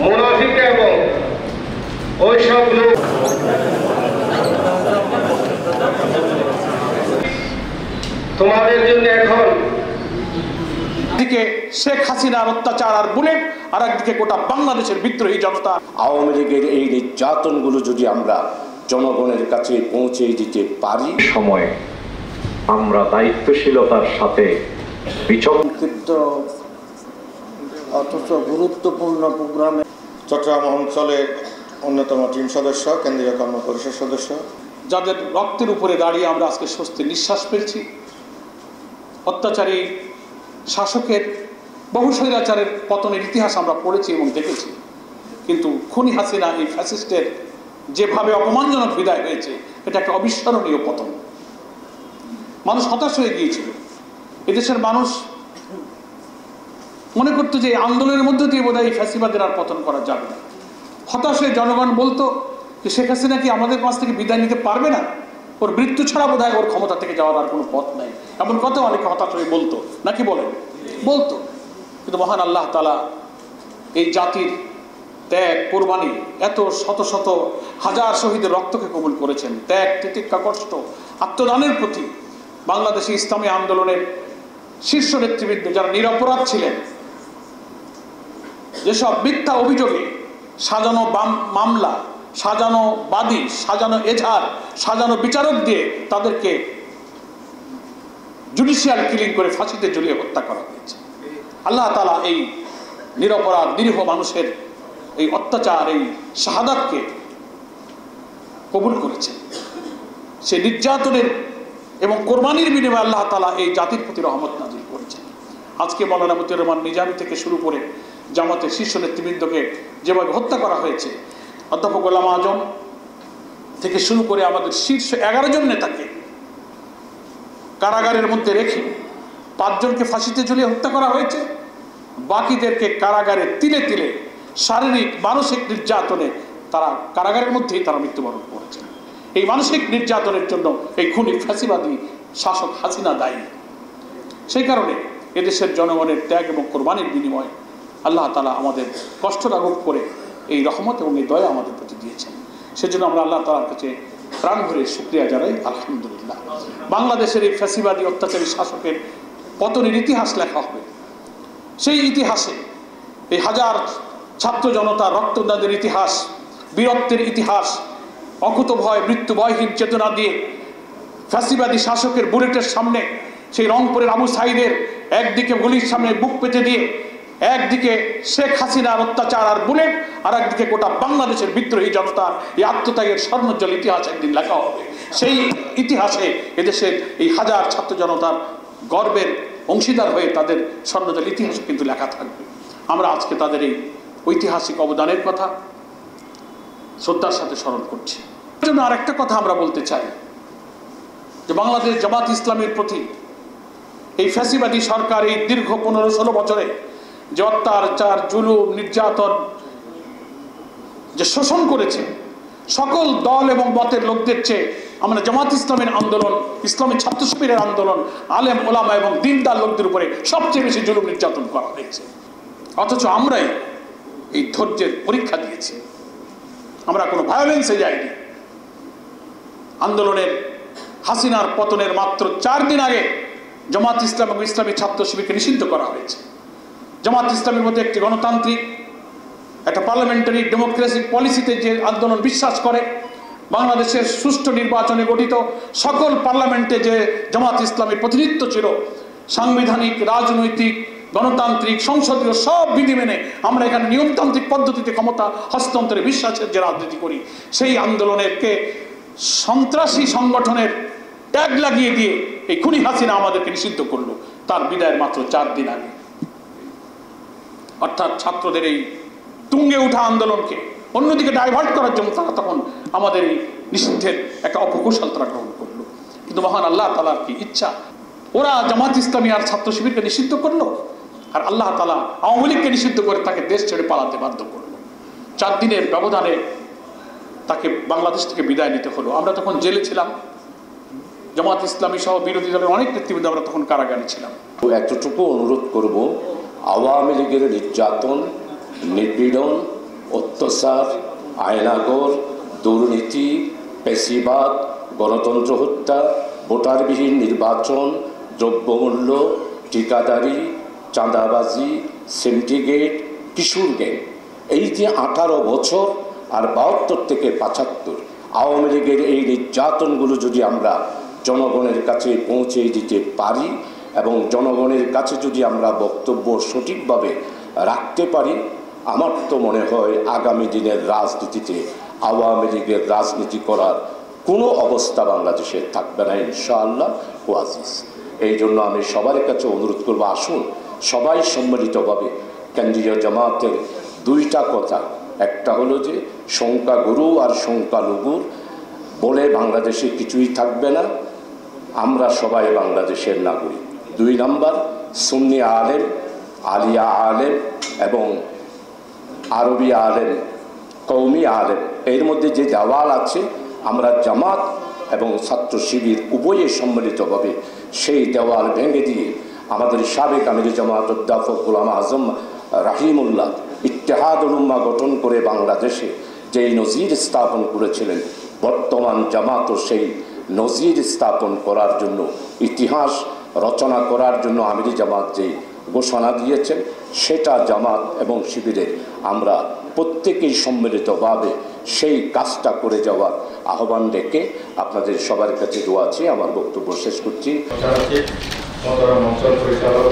মুনাফিক এবং ওইসব লোক তোমাদের জন্য এখন দিকে শেখ হাসিনার অত্যাচার আর বুলেট, আর একদিকে গোটা বাংলাদেশের বিদ্রোহী জনতা। আওয়ামী লীগের এই নির্যাতনগুলো যদি আমরা জনগণের কাছে পৌঁছে দিতে পারি, সময়ে আমরা দায়িত্বশীলতার সাথে সংক্ষিপ্ত অথচ গুরুত্বপূর্ণ প্রোগ্রামে চট্টগ্রাম অঞ্চলের অন্যতম টিম সদস্য, কেন্দ্রীয় কর্ম পরিষদ সদস্য, যাদের রক্তের উপরে দাঁড়িয়ে আমরা আজকে স্বস্তির নিঃশ্বাস ফেলছি। অত্যাচারী শাসকের বহু স্বৈরাচারের পতনের ইতিহাস আমরা পড়েছি এবং দেখেছি, কিন্তু খুনি হাসিনা এই ফ্যাসিস্টের যেভাবে অপমানজনক বিদায় হয়েছে, এটা একটা অবিস্মরণীয় পতন। মানুষ হতাশ হয়ে গিয়েছিল। এদেশের মানুষ মনে করতো যে আন্দোলনের মধ্য দিয়ে বোধহয় এই ফ্যাসিবাদের আর পতন করা যাবে না। হতাশ হয়ে জনগণ বলতো যে শেখ হাসিনা কি আমাদের কাছ থেকে বিদায় নিতে পারবে না, ওর মৃত্যু ছাড়া বোধহয় ওর ক্ষমতা থেকে যাওয়ার আর কোনো পথ নাই, এমন কথা অনেকে হতাশ হয়ে বলতো, নাকি বলেন? বলতো। কিন্তু মহান আল্লাহ তাআলা এই জাতির ত্যাগ, কোরবানি, এত শত শত হাজার শহীদের রক্তকে কবুল করেছেন। ত্যাগ, তিতিক্ষা, কষ্ট, আত্মদানের প্রতি বাংলাদেশে ইসলামী আন্দোলনের শীর্ষ নেতৃবৃন্দ যারা নিরপরাধ ছিলেন, যেসব মিথ্যা অভিযোগে সাজানো মামলা, সাজানো বাদী, সাজানো এজাহার, সাজানো বিচারক দিয়ে তাদেরকে জুডিশিয়াল কিলিং করে ফাঁসিতে ঝুলিয়ে হত্যা করা হয়েছে। আল্লাহ তাআলা এই নিরপরাধ নিরীহ মানুষের এই অত্যাচার, এই শাহাদাতকে কবুল করেছেন। সে নির্যাতনের এবং কোরবানির বিনিময়ে আল্লাহ তাআলা এই জাতির প্রতি রহমত নাজিল করেছেন। আজকে মাওলানা মতিউর রহমান নিজামী থেকে শুরু করে জামাতের শীর্ষ নেতৃবৃন্দকে যেভাবে হত্যা করা হয়েছে, অধ্যাপক গোলাম আজম থেকে শুরু করে আমাদের শীর্ষ 11 জন নেতাকে কারাগারের মধ্যে রেখে 5 জনকে ফাঁসিতে ঝুলিয়ে হত্যা করা হয়েছে, বাকিদেরকে কারাগারে তিলে তিলে শারীরিক মানসিক নির্যাতনে তারা কারাগারের মধ্যেই তারা মৃত্যুবরণ করেছে। এই মানসিক নির্যাতনের জন্য এই খুনি ফ্যাসিবাদী শাসক হাসিনা দায়ী। সেই কারণে এদেশের জনগণের ত্যাগ এবং কোরবানির বিনিময়ে আল্লাহ তাআলা আমাদের কষ্ট লাঘব করে এই রহমত এবং এই দয়া আমাদের প্রতি দিয়েছেন। সেজন্য আমরা আল্লাহ তাআলার কাছে প্রাণ ভরে শুকরিয়া জানাই, আলহামদুলিল্লাহ। বাংলাদেশের এই ফ্যাসিবাদী অত্যাচারী শাসকের পতনের ইতিহাস লেখা হবে। সেই ইতিহাসে এই হাজার ছাত্র জনতার রক্তদানের ইতিহাস, বীরত্বের ইতিহাস, অকুত ভয়, মৃত্যু ভয়হীন চেতনা দিয়ে ফ্যাসিবাদী শাসকের বুলেটের সামনে সেই রংপুরের আবু সাইদের একদিকে গুলির সামনে বুক পেতে দিয়ে, একদিকে শেখ হাসিনার অত্যাচার আর বুলেট, আর একদিকে গোটা বাংলাদেশের বিদ্রোহী জনতা এই আত্মত্যাগের স্বর্ণোজ্জ্বল ইতিহাস একদিন লেখা হবে। সেই ইতিহাসে এদেশের এই হাজার ছাত্র জনতার গর্বের অংশীদার হয়ে তাদের স্বর্ণোজ্জ্বল ইতিহাস কিন্তু লেখা থাকবে। আমরা আজকে তাদের এই ঐতিহাসিক অবদানের কথা শ্রদ্ধার সাথে স্মরণ করছি। এর জন্য আরেকটা কথা আমরা বলতে চাই যে বাংলাদেশ জামাত ইসলামীর প্রতি এই ফ্যাসিবাদী সরকার এই দীর্ঘ 15-16 বছরে যে অত্যাচার, জুলুম, নির্যাতন, যে শোষণ করেছে, সকল দল এবং মতের লোকদের চেয়ে আমরা জামাত ইসলামের আন্দোলন, ইসলামী ছাত্র শিবিরের আন্দোলন, আলেম ওলামা এবং দিনদার লোকদের উপরে সবচেয়ে বেশি জুলুম নির্যাতন করা হয়েছে। অথচ আমরাই এই ধৈর্যের পরীক্ষা দিয়েছি, আমরা কোনো ভায়োলেন্সে যাইনি। আন্দোলনের হাসিনার পতনের মাত্র 4 দিন আগে জামাত ইসলাম এবং ইসলামী ছাত্র শিবিরকে নিষিদ্ধ করা হয়েছে। জামাত ইসলামের মধ্যে একটি গণতান্ত্রিক, একটা পার্লামেন্টারি ডেমোক্রেসি পলিসিতে যে আন্দোলন বিশ্বাস করে, বাংলাদেশের সুষ্ঠু নির্বাচনে গঠিত সকল পার্লামেন্টে যে জামাত ইসলামের প্রতিনিধিত্ব ছিল, সাংবিধানিক, রাজনৈতিক, গণতান্ত্রিক, সংসদীয় সব বিধি মেনে আমরা এখানে নিয়মতান্ত্রিক পদ্ধতিতে ক্ষমতা হস্তান্তরে বিশ্বাসের যে রাজনীতি করি, সেই আন্দোলনেরকে সন্ত্রাসী সংগঠনের ট্যাগ লাগিয়ে দিয়ে এই খুনি হাসিনা আমাদেরকে নিষিদ্ধ করলো তার বিদায়ের মাত্র 4 দিন আগে। অর্থাৎ ছাত্রদের এই তুঙ্গে উঠা আন্দোলনকে অন্যদিকে ডাইভার্ট করার জন্য তারা তখন আমাদের এই নিষিদ্ধের একটা অপকৌশল তারা গ্রহণ করলো। কিন্তু মহান আল্লাহ তাআলার কি ইচ্ছা, ওরা জামাত ইসলামী আর ছাত্র শিবিরকে নিষিদ্ধ করলো, আর আল্লাহ তাআলা আওয়ামী লীগকে নিষিদ্ধ করে তাকে দেশ ছেড়ে পালাতে বাধ্য করলো। 4 দিনের ব্যবধানে তাকে বাংলাদেশ থেকে বিদায় নিতে হলো। আমরা তখন জেলে ছিলাম, জামাত ইসলামী সহ বিরোধী দলের অনেক নেতৃবৃন্দ আমরা তখন কারাগারে ছিলাম। এতটুকু অনুরোধ করব, আওয়ামী লীগের নির্যাতন, নিপীড়ন, অত্যাচার, আয়নাগর, দুর্নীতি, পেশিবাদ, গণতন্ত্র হত্যা, ভোটারবিহীন নির্বাচন, দ্রব্যমূল্য, ঠিকাদারি, চাঁদাবাজি, সিন্ডিকেট, কিশোর গ্যাং, এই যে 18 বছর আর 72 থেকে 75 আওয়ামী লীগের এই নির্যাতনগুলো যদি আমরা জনগণের কাছে পৌঁছে দিতে পারি এবং জনগণের কাছে যদি আমরা বক্তব্য সঠিকভাবে রাখতে পারি, আমার তো মনে হয় আগামী দিনের রাজনীতিতে আওয়ামী লীগের রাজনীতি করার কোনো অবস্থা বাংলাদেশে থাকবে না ইনশাআল্লাহ ওয়াজিজ। এই জন্য আমি সবার কাছে অনুরোধ করব, আসুন সবাই সম্মিলিতভাবে কেন্দ্রীয় জামাতের দুইটা কথা, একটা হলো যে সংখ্যাগুরু আর সংখ্যালঘুর বলে বাংলাদেশে কিছুই থাকবে না, আমরা সবাই বাংলাদেশের নাগরিক। 2 নাম্বার, সুন্নি আলেম, আলিয়া আলেম এবং আরবি আলেম, কওমি আলেম, এর মধ্যে যে দেওয়াল আছে, আমরা জামাত এবং ছাত্র শিবির উভয়ে সম্মিলিতভাবে সেই দেওয়াল ভেঙে দিয়ে আমাদের সাবেক আমির জামাত অধ্যাপক গোলাম আজম রাহিমুল্লাহ ইত্তেহাদুল উম্মাহ গঠন করে বাংলাদেশে যেই নজির স্থাপন করেছিলেন, বর্তমান জামাতও সেই নজির স্থাপন করার জন্য, ইতিহাস রচনা করার জন্য আমির জামাত যেই ঘোষণা দিয়েছেন, সেটা জামাত এবং শিবিরের আমরা প্রত্যেকেই সম্মিলিতভাবে সেই কাজটা করে যাওয়ার আহ্বান রেখে আপনাদের সবার কাছে দোয়া আছে। আমার বক্তব্য শেষ করছি। অঞ্চল পরিচালক